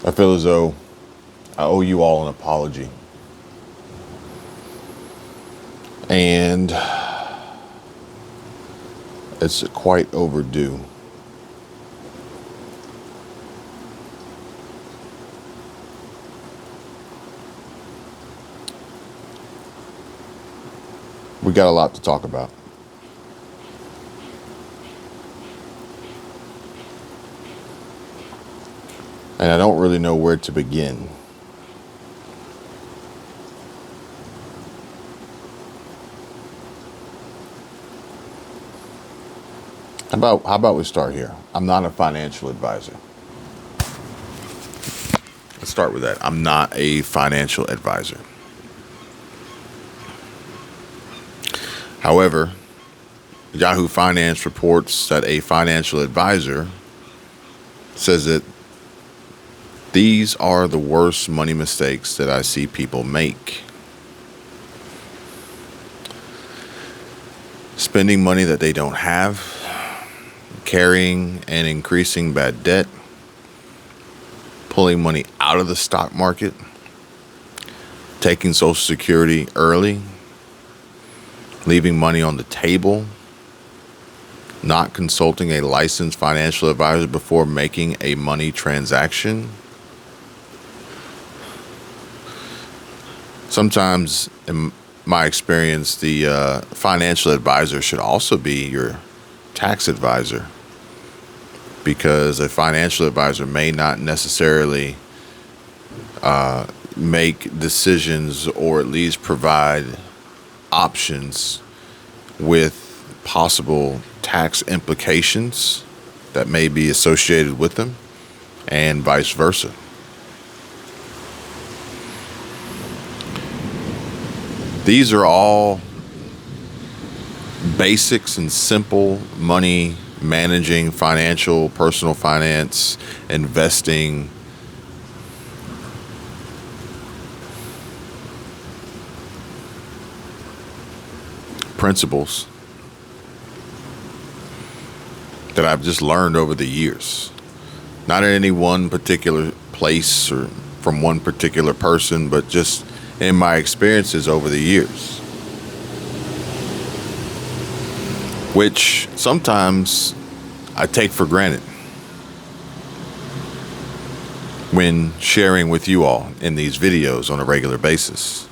I feel as though I owe you all an apology. And it's quite overdue. We got a lot to talk about. And I don't really know where to begin. How about we start here? I'm not a financial advisor. Let's start with that. I'm not a financial advisor. However, Yahoo Finance reports that a financial advisor says that these are the worst money mistakes that I see people make. Spending money that they don't have, carrying and increasing bad debt, pulling money out of the stock market, taking Social Security early, leaving money on the table, not consulting a licensed financial advisor before making a money transaction. Sometimes, in my experience, the financial advisor should also be your tax advisor, because a financial advisor may not necessarily make decisions or at least provide options with possible tax implications that may be associated with them, and vice versa. These are all basics and simple money managing, financial, personal finance, investing principles that I've just learned over the years. Not in any one particular place or from one particular person, but just in my experiences over the years, which sometimes I take for granted when sharing with you all in these videos on a regular basis.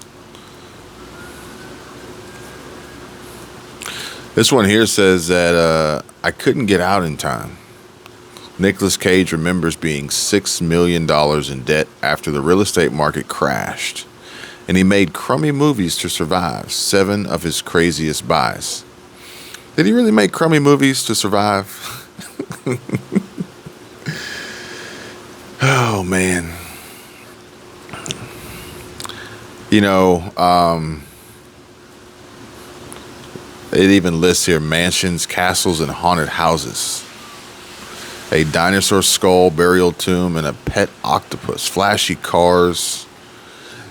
This one here says that I couldn't get out in time. Nicolas Cage remembers being $6 million in debt after the real estate market crashed, and he made crummy movies to survive 7 of his craziest buys. Did he really make crummy movies to survive? Oh, man. You know, it even lists here mansions, castles, and haunted houses. A dinosaur skull burial tomb and a pet octopus. Flashy cars.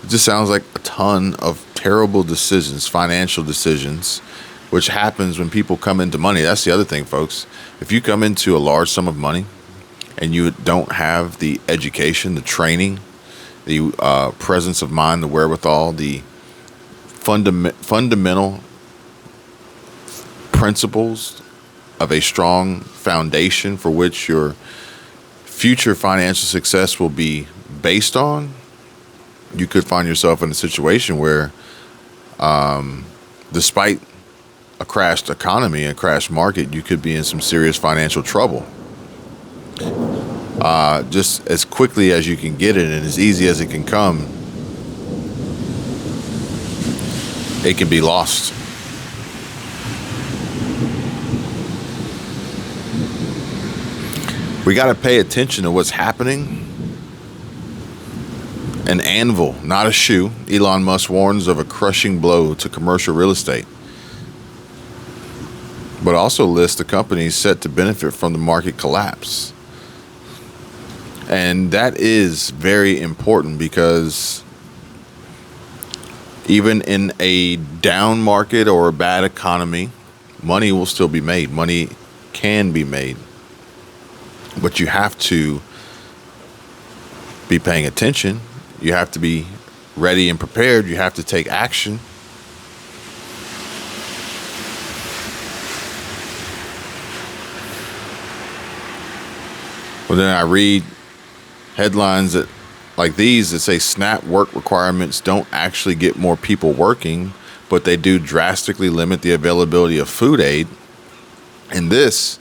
It just sounds like a ton of terrible decisions, financial decisions, which happens when people come into money. That's the other thing, folks. If you come into a large sum of money and you don't have the education, the training, the presence of mind, the wherewithal, the fundamental principles of a strong foundation for which your future financial success will be based on, you could find yourself in a situation where, despite a crashed economy, a crashed market, you could be in some serious financial trouble. Just as quickly as you can get it and as easy as it can come, it can be lost. We got to pay attention to what's happening. An anvil, not a shoe. Elon Musk warns of a crushing blow to commercial real estate, but also lists the companies set to benefit from the market collapse. And that is very important, because even in a down market or a bad economy, money will still be made. Money can be made. But you have to be paying attention. You have to be ready and prepared. You have to take action. Well, then I read headlines that like these that say SNAP work requirements don't actually get more people working, but they do drastically limit the availability of food aid. And this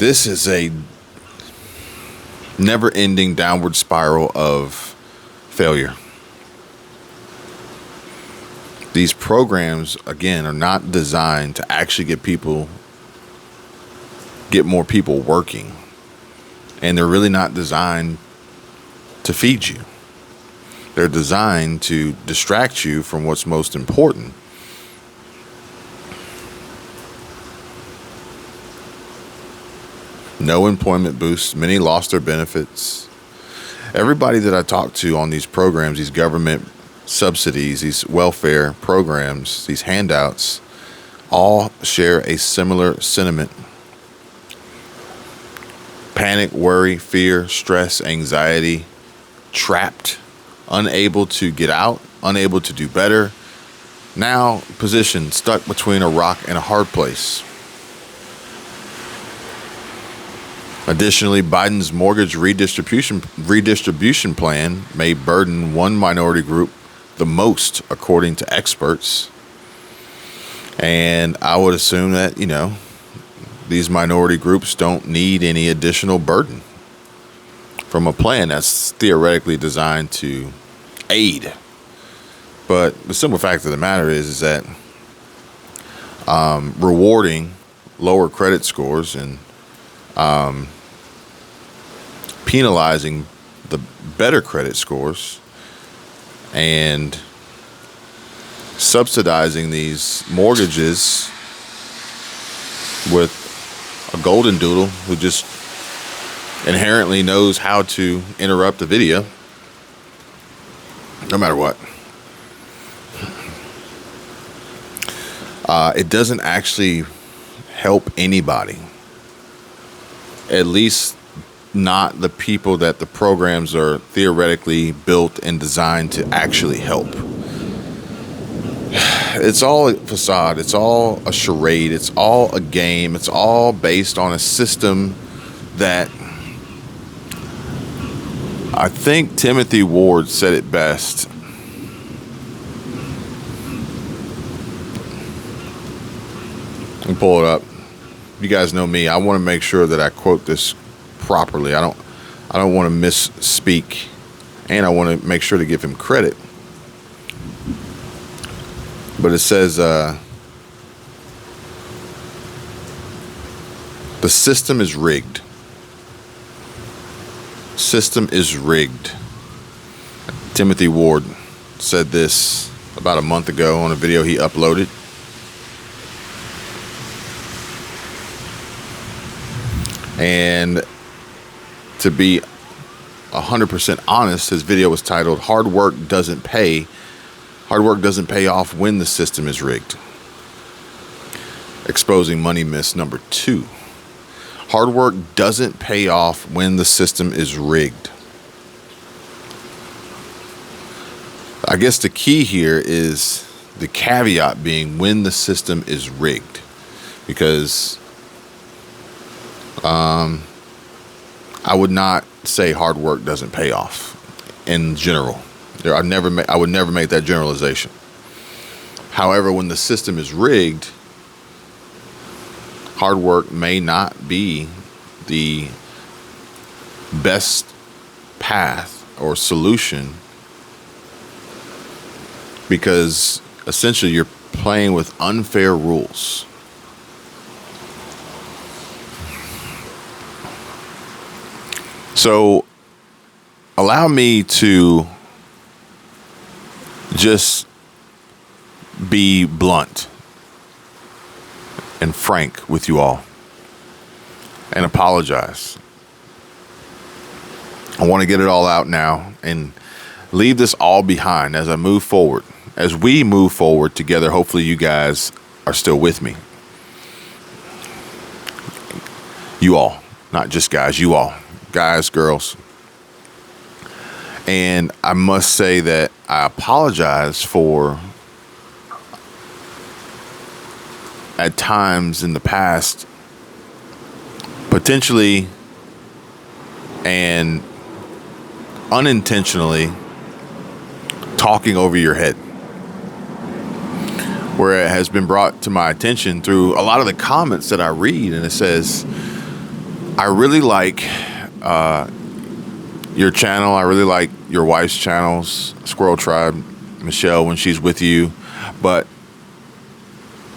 is a never-ending downward spiral of failure. These programs, again, are not designed to actually get more people working. And they're really not designed to feed you. They're designed to distract you from what's most important. No employment boosts. Many lost their benefits. Everybody that I talk to on these programs, these government subsidies, these welfare programs, these handouts, all share a similar sentiment. Panic, worry, fear, stress, anxiety, trapped, unable to get out, unable to do better. Now positioned, stuck between a rock and a hard place. Additionally, Biden's mortgage redistribution plan may burden one minority group the most, according to experts. And I would assume that, these minority groups don't need any additional burden from a plan that's theoretically designed to aid. But the simple fact of the matter is that rewarding lower credit scores and penalizing the better credit scores and subsidizing these mortgages with a golden doodle who just inherently knows how to interrupt the video no matter what. It doesn't actually help anybody, at least not the people that the programs are theoretically built and designed to actually help. It's all a facade. It's all a charade. It's all a game. It's all based on a system that I think Timothy Ward said it best. Let me pull it up. You guys know me. I want to make sure that I quote this properly. I don't want to misspeak, and I want to make sure to give him credit. But it says, the system is rigged. System is rigged. Timothy Ward said this about a month ago on a video he uploaded. And to be 100% honest, his video was titled, Hard Work Doesn't Pay Off When the System is Rigged. Exposing money myth number 2. Hard work doesn't pay off when the system is rigged. I guess the key here is the caveat being when the system is rigged. Because I would not say hard work doesn't pay off in general. I would never make that generalization. However, when the system is rigged, hard work may not be the best path or solution, because essentially you're playing with unfair rules. So allow me to just be blunt and frank with you all and apologize. I want to get it all out now and leave this all behind as I move forward. As we move forward together, hopefully you guys are still with me. You all, not just guys, you all, guys, girls. And I must say that I apologize for, at times in the past, potentially and unintentionally talking over your head, where it has been brought to my attention through a lot of the comments that I read, and it says, I really like your channel. I really like your wife's channels, Squirrel Tribe, Michelle, when she's with you, but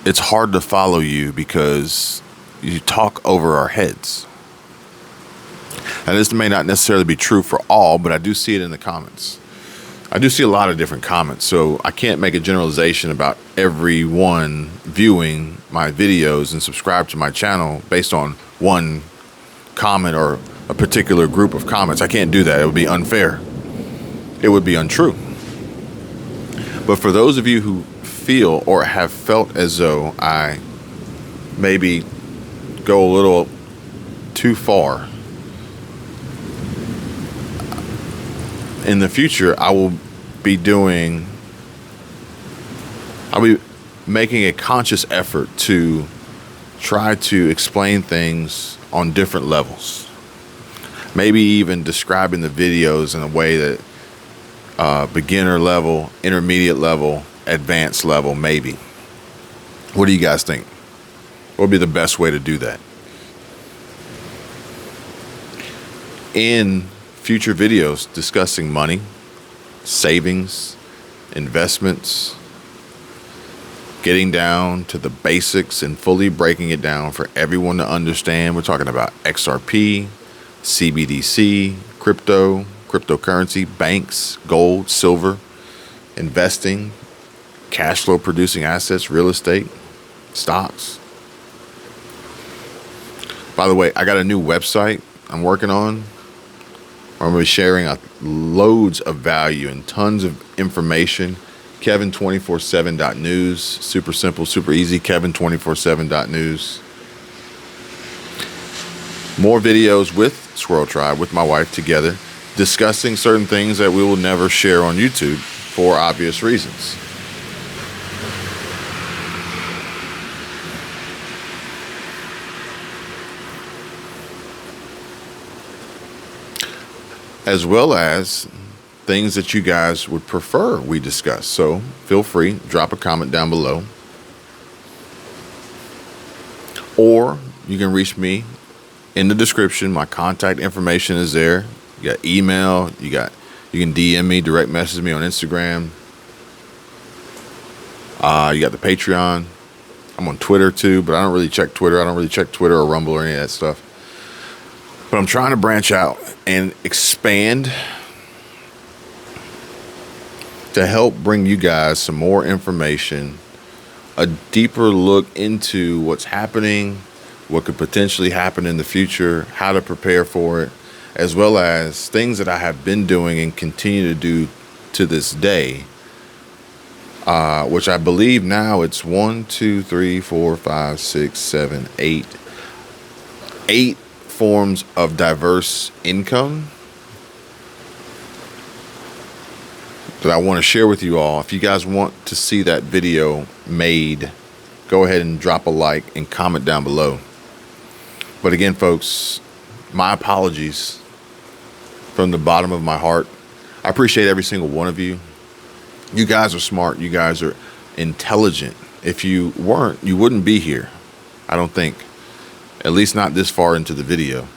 it's hard to follow you because you talk over our heads. And this may not necessarily be true for all, but I do see it in the comments. I do see a lot of different comments, so I can't make a generalization about everyone viewing my videos and subscribe to my channel based on one comment or a particular group of comments. I can't do that. It would be unfair. It would be untrue. But for those of you who feel or have felt as though I maybe go a little too far, in the future, I'll be making a conscious effort to try to explain things on different levels. Maybe even describing the videos in a way that beginner level, intermediate level, advanced level, maybe. What do you guys think? What would be the best way to do that? In future videos discussing money, savings, investments, getting down to the basics and fully breaking it down for everyone to understand. We're talking about XRP, CBDC, cryptocurrency, banks, gold, silver, investing, cash flow producing assets, real estate, stocks. By the way, I got a new website I'm working on. I'm going to be sharing loads of value and tons of information. Kevin247.news. Super simple, super easy. Kevin247.news. More videos with Squirrel Tribe, with my wife together, discussing certain things that we will never share on YouTube for obvious reasons. As well as things that you guys would prefer we discuss. So feel free, drop a comment down below. Or you can reach me in the description. My contact information is there. You got email, you can DM me, direct message me on Instagram. You got the Patreon. I'm on Twitter too, but I don't really check Twitter. I don't really check Twitter or Rumble or any of that stuff. But I'm trying to branch out and expand to help bring you guys some more information, a deeper look into what's happening, what could potentially happen in the future, how to prepare for it, as well as things that I have been doing and continue to do to this day, which I believe now it's 8 forms of diverse income that I want to share with you all. If you guys want to see that video made, go ahead and drop a like and comment down below. But again, folks, my apologies from the bottom of my heart. I appreciate every single one of you. You guys are smart. You guys are intelligent. If you weren't, you wouldn't be here, I don't think. At least not this far into the video.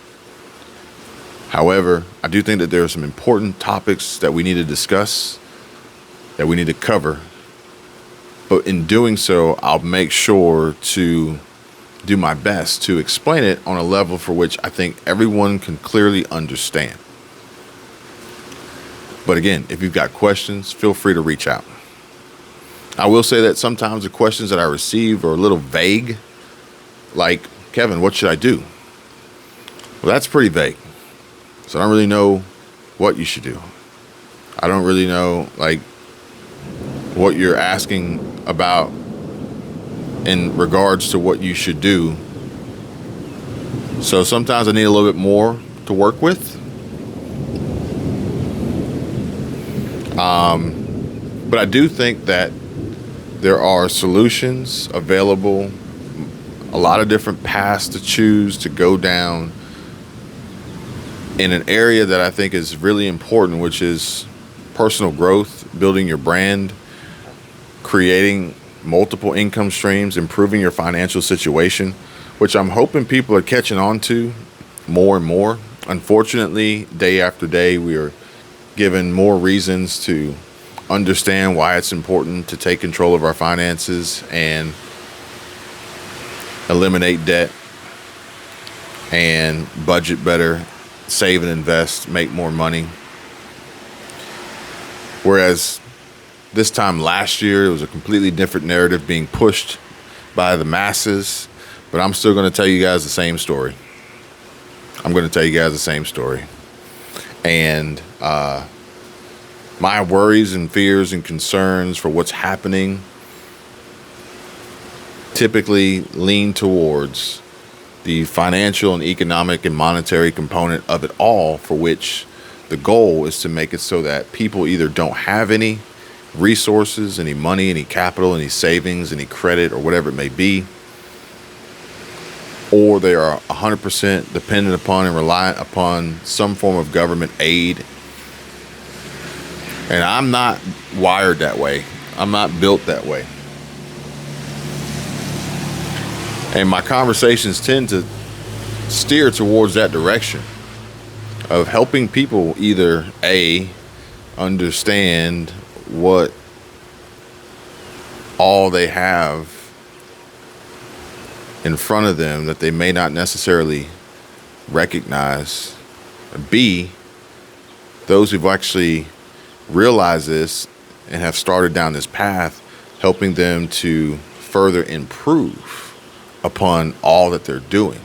However, I do think that there are some important topics that we need to discuss, that we need to cover. But in doing so, I'll make sure to do my best to explain it on a level for which I think everyone can clearly understand. But again, if you've got questions, feel free to reach out. I will say that sometimes the questions that I receive are a little vague, like, Kevin, what should I do? Well, that's pretty vague. So I don't really know what you should do. I don't really know, like, what you're asking about in regards to what you should do. So sometimes I need a little bit more to work with. But I do think that there are solutions available, a lot of different paths to choose to go down in an area that I think is really important, which is personal growth, building your brand, creating multiple income streams, improving your financial situation, which I'm hoping people are catching on to more and more. Unfortunately, day after day, we are given more reasons to understand why it's important to take control of our finances and eliminate debt and budget better, save and invest, make more money. Whereas this time last year, it was a completely different narrative being pushed by the masses, but I'm still going to tell you guys the same story. And my worries and fears and concerns for what's happening typically lean towards the financial and economic and monetary component of it all, for which the goal is to make it so that people either don't have any resources, any money, any capital, any savings, any credit, or whatever it may be, or they are 100% dependent upon and reliant upon some form of government aid. And I'm not wired that way. I'm not built that way. And my conversations tend to steer towards that direction of helping people either A, understand what all they have in front of them that they may not necessarily recognize. B, those who've actually realized this and have started down this path, helping them to further improve upon all that they're doing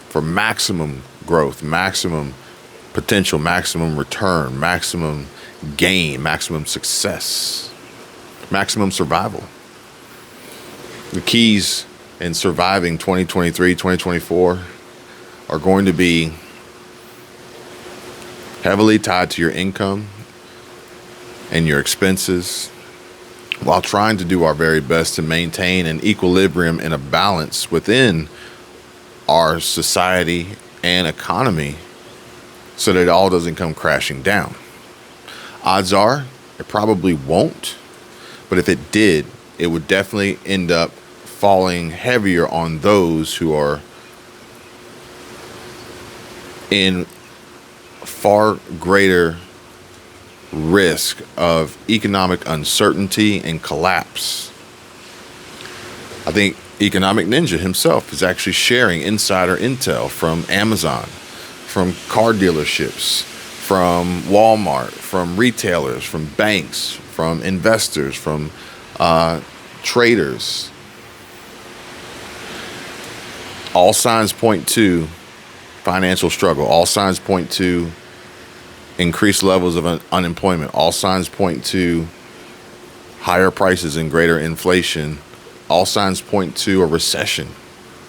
for maximum growth, maximum potential, maximum return, maximum gain, maximum success, maximum survival. The keys in surviving 2023, 2024 are going to be heavily tied to your income and your expenses, while trying to do our very best to maintain an equilibrium and a balance within our society and economy so that it all doesn't come crashing down. Odds are it probably won't, but if it did, it would definitely end up falling heavier on those who are in far greater risk of economic uncertainty and collapse. I think Economic Ninja himself is actually sharing insider intel from Amazon, from car dealerships, from Walmart, from retailers, from banks, from investors, from traders. All signs point to financial struggle. All signs point to increased levels of unemployment. All signs point to higher prices and greater inflation. All signs point to a recession,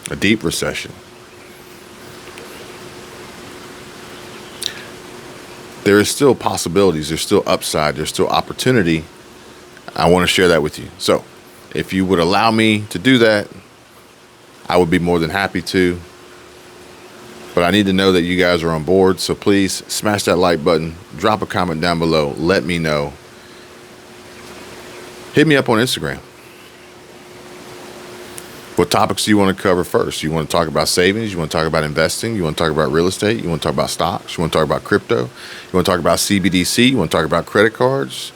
a deep recession. There is still possibilities. There's still upside. There's still opportunity. I want to share that with you. So if you would allow me to do that, I would be more than happy to. But I need to know that you guys are on board. So please smash that like button. Drop a comment down below. Let me know. Hit me up on Instagram. What topics do you want to cover first? You want to talk about savings? You want to talk about investing? You want to talk about real estate? You want to talk about stocks? You want to talk about crypto? You want to talk about CBDC? You want to talk about credit cards?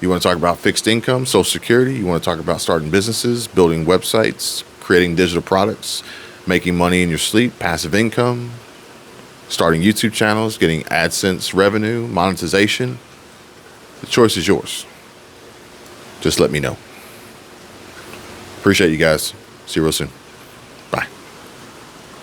You want to talk about fixed income, Social Security? You want to talk about starting businesses, building websites, creating digital products, making money in your sleep, passive income, starting YouTube channels, getting AdSense revenue, monetization? The choice is yours. Just let me know. Appreciate you guys. See you real soon.